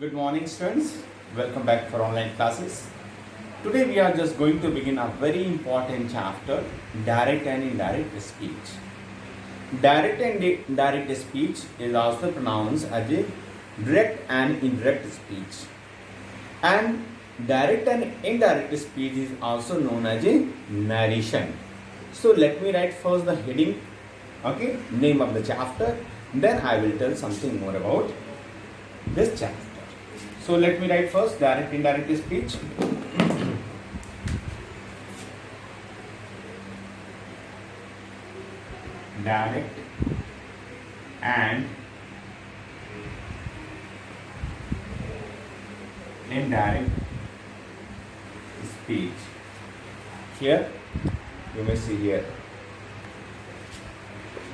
Good morning, students. Welcome back for online classes. Today we are just going to begin a very important chapter, direct and indirect speech. Direct and indirect speech is also pronounced as a direct and indirect speech. And direct and indirect speech is also known as a narration. So let me write first the heading, okay, name of the chapter, then I will tell something more about this chapter. So let me write first direct indirect speech. Direct and indirect speech. Here you may see here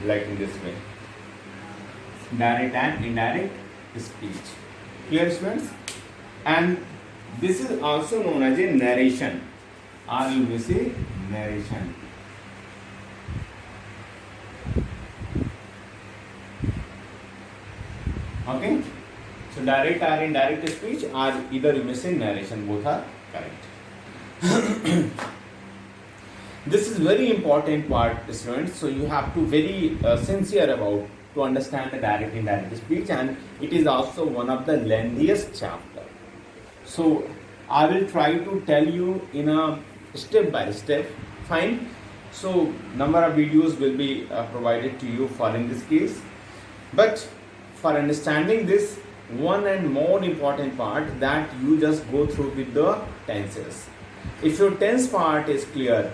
like in this way. Direct and indirect speech. Clear, students? And this is also known as a narration, or you may say narration. Okay, so direct or indirect speech, or either you may say narration, both are correct. This is very important part, students, so you have to very sincere about to understand the direct indirect speech, and it is also one of the lengthiest chapter. So I will try to tell you in a step by step. Fine. So number of videos will be provided to you for in this case. But for understanding this, one and more important part that you just go through with the tenses. If your tense part is clear,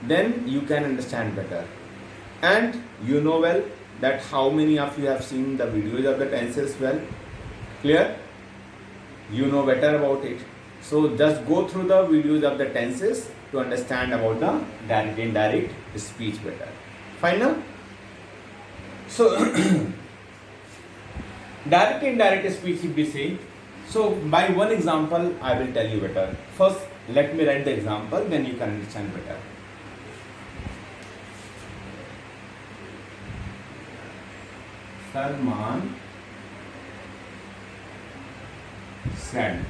then you can understand better. And you know well that how many of you have seen the videos of the tenses well? Clear? You know better about it. So just go through the videos of the tenses to understand about the direct and indirect speech better. Fine now? So direct and indirect speech if we say, so by one example I will tell you better. First let me write the example, then you can understand better. Salman said,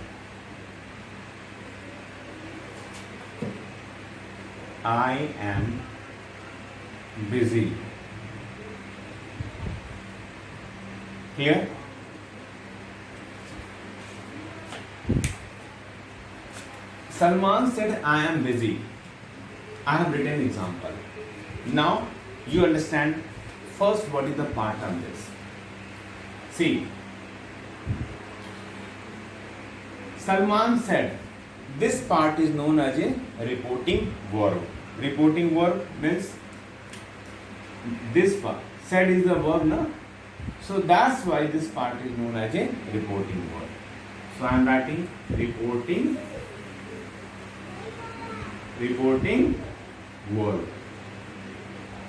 I am busy. Here, Salman said, I am busy. I have written example. Now you understand first what is the part of this. See, Salman said, this part is known as a reporting verb. Reporting verb means this part. Said is the verb, no? So that's why this part is known as a reporting verb. So I am writing reporting verb.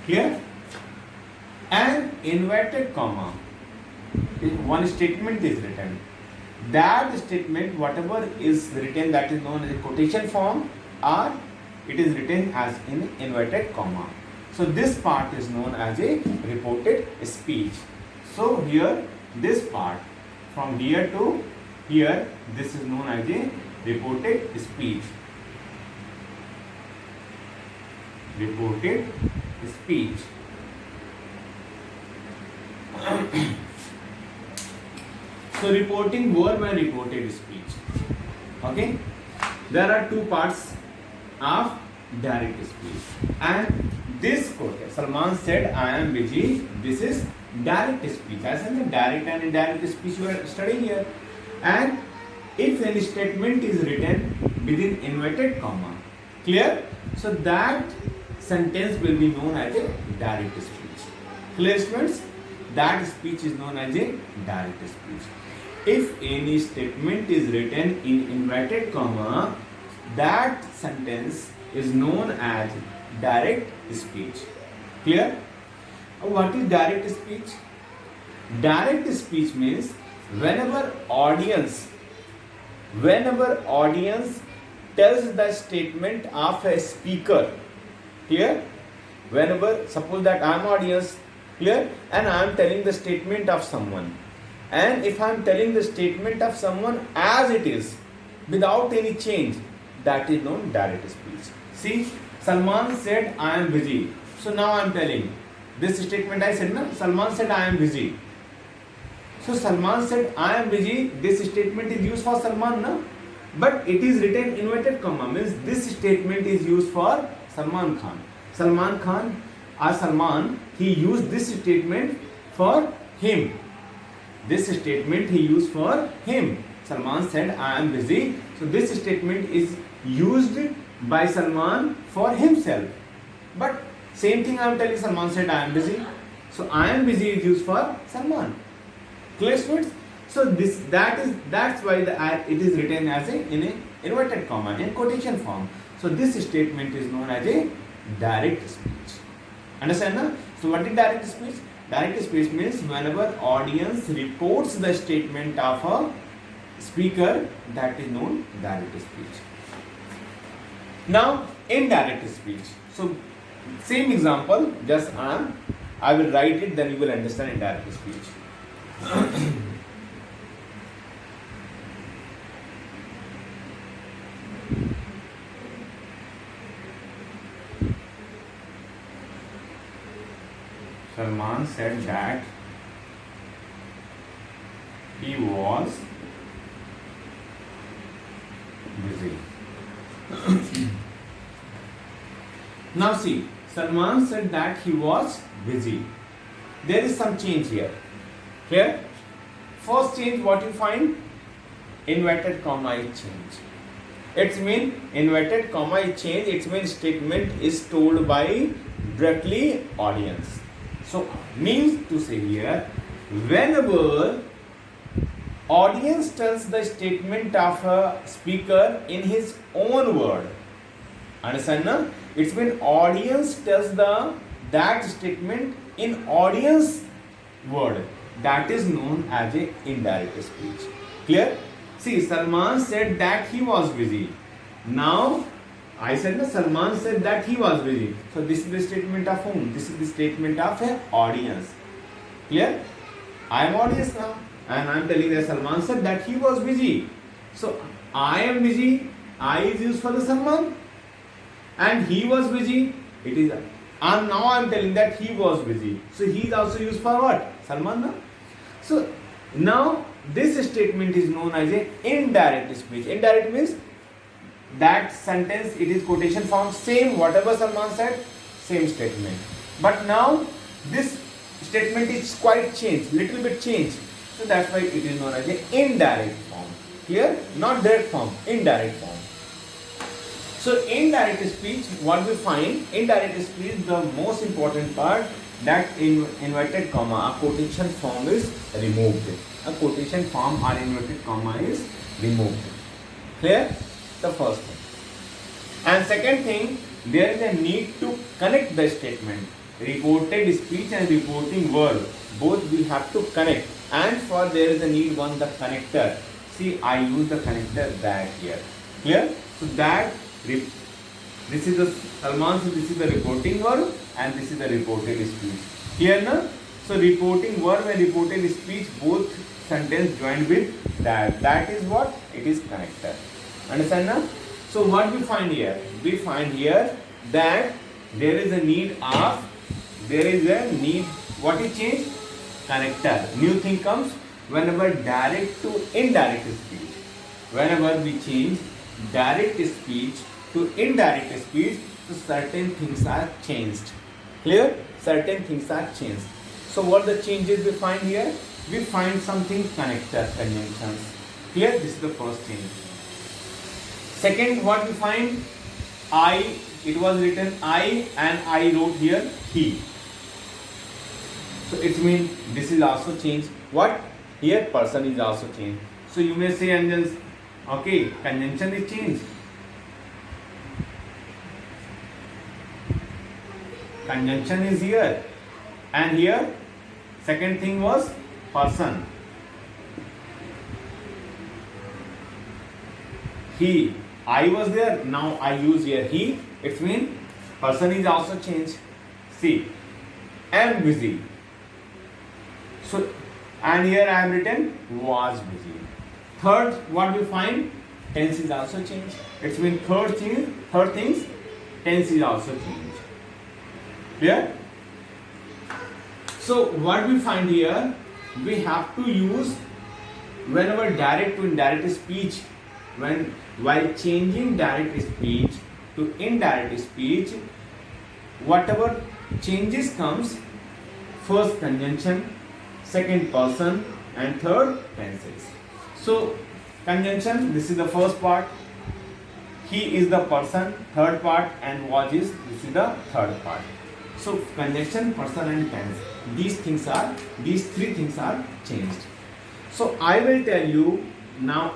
Here, and inverted comma. One statement is written. That statement, whatever is written, that is known as a quotation form, or it is written as in inverted comma. So this part is known as a reported speech. So here, this part from here to here, this is known as a reported speech. Reported speech. So reporting verb and reported speech. Okay. There are two parts of direct speech. And this quote, Salman said, I am busy. This is direct speech. As in the direct and indirect speech we are studying here. And if any statement is written within inverted comma, clear? So that sentence will be known as a direct speech. Clear, students? That speech is known as a direct speech. If any statement is written in inverted comma, that sentence is known as direct speech. Clear? What is direct speech? Direct speech means whenever audience tells the statement of a speaker, clear? Whenever, suppose that I am audience, clear, and I am telling the statement of someone, And if I am telling the statement of someone as it is, without any change, that is known direct speech. See, Salman said, I am busy. So now I am telling this statement I said, na? Salman said, I am busy. So Salman said, I am busy. This statement is used for Salman, na? But it is written inverted comma, means this statement is used for Salman Khan. Salman Khan or Salman, he used this statement for him. This statement he used for him. Salman said, I am busy. So this statement is used by Salman for himself. But same thing I am telling, Salman said, I am busy. So I am busy is used for Salman. Clear, students? So that's why it is written as in a inverted comma, in quotation form. So this statement is known as a direct speech. Understand, na? So what is direct speech? Direct speech means whenever audience reports the statement of a speaker, that is known direct speech. Now indirect speech. So same example, just I will write it, then you will understand indirect speech. Salman said that he was busy. Now see, Salman said that he was busy. There is some change here. Here, first change what you find? Inverted comma is change. It means inverted comma is change. It means statement is told by directly audience. So means to say here, whenever audience tells the statement of a speaker in his own word, understand, na? It's when audience tells that statement in audience word, that is known as a indirect speech. Clear? See, Salman said that he was busy. Now I said, no, Salman said that he was busy. So this is the statement of whom? This is the statement of an audience. Clear? I am audience now, and I am telling that Salman said that he was busy. So I am busy. I is used for the Salman, and he was busy. It is, and now I am telling that he was busy. So he is also used for what? Salman. Na? So now this statement is known as a indirect speech. Indirect means that sentence, it is quotation form, same whatever Salman said, same statement. But now this statement is quite changed, little bit changed. So that's why it is known as an indirect form. Clear? Not direct form, indirect form. So indirect speech, what we find, indirect speech, the most important part, that in inverted comma, a quotation form is removed. A quotation form or inverted comma is removed. Clear? The first thing. And second thing, there is a need to connect the statement. Reported speech and reporting verb, both we have to connect. And for there is a need one, the connector. See, I use the connector that here. Clear? So that, this is the Salman, so this is the reporting verb and this is the reported speech. Clear, na? So reporting verb and reported speech, both sentence joined with that. That is what? It is connector. Understand, na? So what we find here? We find here that there is a need, what is change? Connector. New thing comes whenever direct to indirect speech. Whenever we change direct speech to indirect speech, so certain things are changed. Clear? Certain things are changed. So what the changes we find here? We find something connector, conjunctions. Clear? This is the first change. Second, what we find? I, it was written I and I wrote here he. So it means this is also changed. What? Here person is also changed. So you may say, Anjans, okay, conjunction is changed. Conjunction is here. And here, second thing was person. He. I was there, now I use here he. It means person is also changed. See, am busy. So and here I have written was busy. Third, what we find? Tense is also changed. It's been third things, tense is also changed. Clear? So what we find here, we have to use whenever direct to indirect speech, while changing direct speech to indirect speech, whatever changes comes, first conjunction, second person, and third tenses. So conjunction, this is the first part, he is the person, third part, and was is, this is the third part. So conjunction, person, and tense, these three things are changed. So I will tell you now,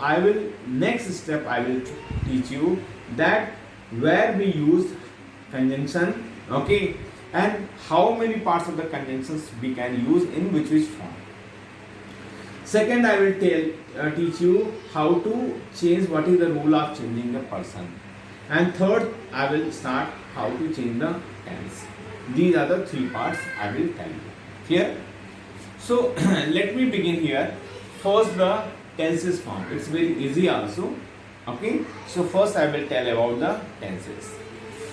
next step I will teach you that where we use conjunction, okay, and how many parts of the conjunctions we can use in which form. Second, I will teach you how to change, what is the rule of changing the person. And third, I will start how to change the tense. These are the three parts I will tell you. Clear? So let me begin here. First, the tenses form. It's very easy also. Okay. So first I will tell about the tenses.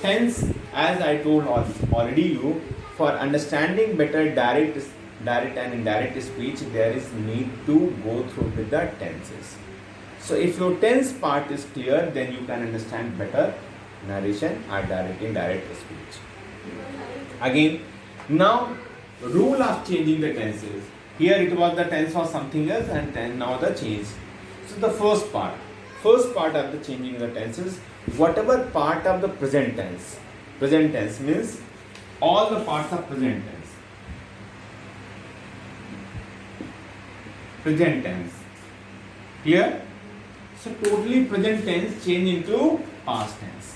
Tense, as I told already you, for understanding better direct and indirect speech, there is need to go through with the tenses. So if your tense part is clear, then you can understand better narration or direct indirect speech. Again, now rule of changing the tenses. Here it was the tense was something else, and then now the change. So the first part of the changing the tenses, whatever part of the present tense means all the parts of present tense. Here, so totally present tense change into past tense.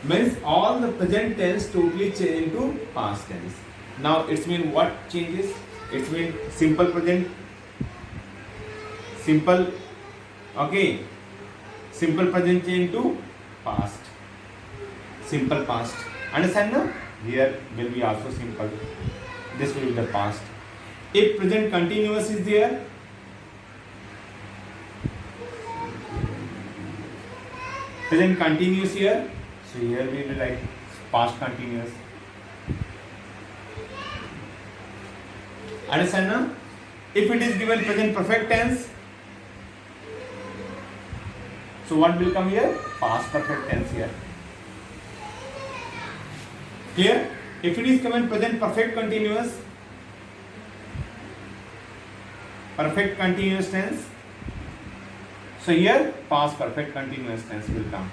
Means all the present tense totally change into past tense. Now it's mean what changes? It's mean simple present, simple present change into past, simple past. Understand now? Here will be also simple. This will be the past. If present continuous is there, present continuous here. So here we will write past continuous. Understand now? If it is given present perfect tense, so what will come here? Past perfect tense here. Here, if it is given present perfect continuous tense, so here past perfect continuous tense will come.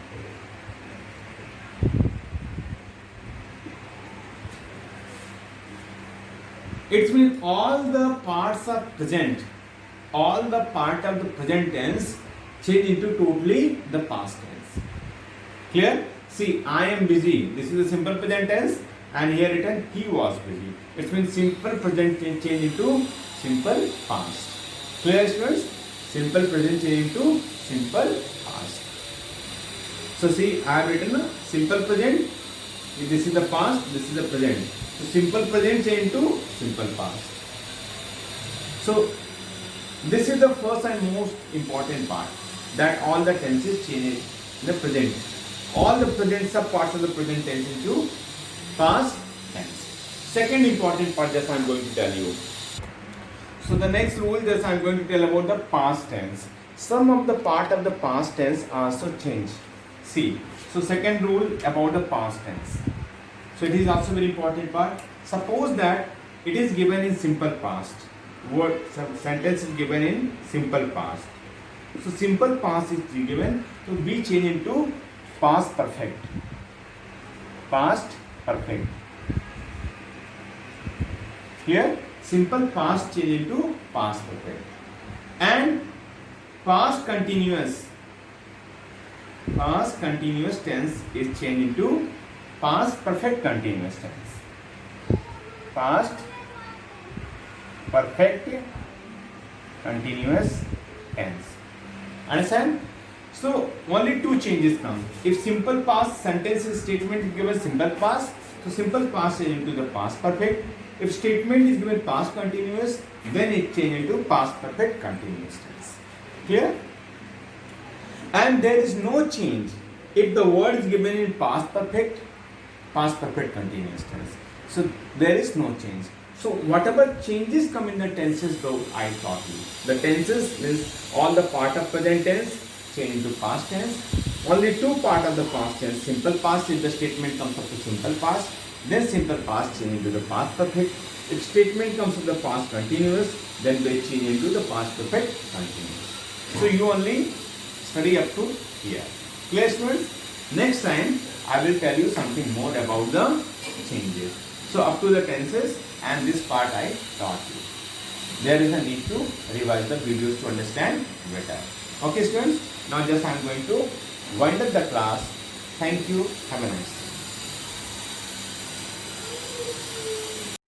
It means all the parts of present tense change into totally the past tense. Clear? See, I am busy. This is a simple present tense, and here written he was busy. It means simple present change into simple past. Clear, students? Simple present change into simple past. So see, I have written a simple present. This is the past. This is the present. So simple present change into simple past. So this is the first and most important part, that all the tenses change in the present. All the present sub parts of the present tense into past tense. Second important part that I am going to tell you. So the next rule that I am going to tell about the past tense. Some of the part of the past tense also change. See, so second rule about the past tense. So it is also very important part. Suppose that it is given in simple past. Word sentence is given in simple past. So simple past is given, so we change into past perfect. Past perfect. Here simple past change into past perfect. And past continuous tense is changed into past perfect continuous tense. Past perfect continuous tense. Understand? So only two changes come. If simple past sentence statement is given simple past, So simple past change into the past perfect. If statement is given past continuous, then it change into past perfect continuous tense. Clear? And there is no change if the word is given in past perfect continuous tense. So there is no change. So whatever changes come in the tenses, though I taught you. The tenses means all the part of present tense change into past tense. Only two part of the past tense. Simple past, if the statement comes up to simple past, then simple past change into the past perfect. If statement comes to the past continuous, then they change into the past perfect continuous. So you only study up to here. Clear, students? Next time I will tell you something more about the changes. So up to the tenses, and this part I taught you. There is a need to revise the videos to understand better. Okay, students? Now just I am going to wind up the class. Thank you. Have a nice day.